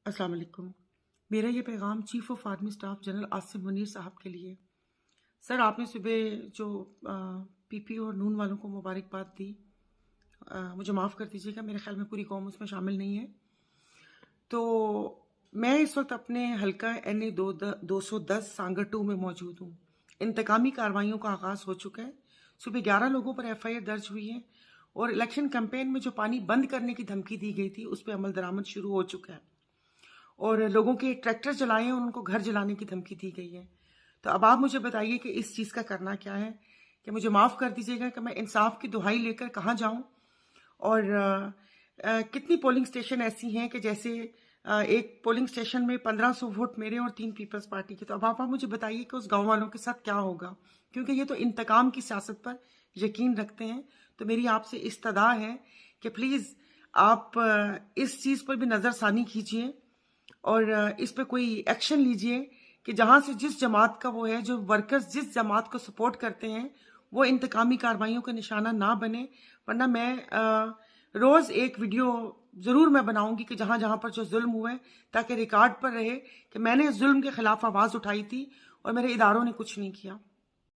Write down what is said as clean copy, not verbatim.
अस्सलाम वालेकुम। मेरा ये पैगाम chief of army staff general Asim Munir साहब के लिए। सर, आपने सुबह जो पीपी और नून वालों को मुबारकबाद दी, मुझे माफ़ कर दीजिएगा, मेरे ख्याल में पूरी कौम उसमें शामिल नहीं है। तो मैं इस वक्त अपने हल्का NA 210 सांगर 2 में मौजूद हूँ। इंतकामी कार्रवाइयों का आगाज़ हो चुका है। सुबह 11 लोगों पर FIR दर्ज हुई है और इलेक्शन कैंपेन में जो पानी बंद करने की धमकी दी गई थी उस पर अमल दरामद शुरू हो चुका है और लोगों के ट्रैक्टर जलाए हैं और उनको घर जलाने की धमकी दी गई है। तो अब आप मुझे बताइए कि इस चीज़ का करना क्या है, कि मुझे माफ़ कर दीजिएगा कि मैं इंसाफ की दुहाई लेकर कहाँ जाऊँ और कितनी पोलिंग स्टेशन ऐसी हैं कि जैसे एक पोलिंग स्टेशन में 1500 वोट मेरे और 3 पीपल्स पार्टी के। तो अब आप मुझे बताइए कि उस गाँव वालों के साथ क्या होगा, क्योंकि ये तो इंतकाम की सियासत पर यकीन रखते हैं। तो मेरी आपसे इस्तदा है कि प्लीज़ आप इस चीज़ पर भी नज़रसानी कीजिए और इस पे कोई एक्शन लीजिए कि जहाँ से जिस जमात का वो है, जो वर्कर्स जिस जमात को सपोर्ट करते हैं, वो इंतकामी कार्रवाइयों का निशाना ना बने। वरना मैं रोज़ एक वीडियो ज़रूर मैं बनाऊंगी कि जहाँ जहाँ पर जो जुल्म हुए, ताकि रिकॉर्ड पर रहे कि मैंने जुल्म के खिलाफ आवाज़ उठाई थी और मेरे इदारों ने कुछ नहीं किया।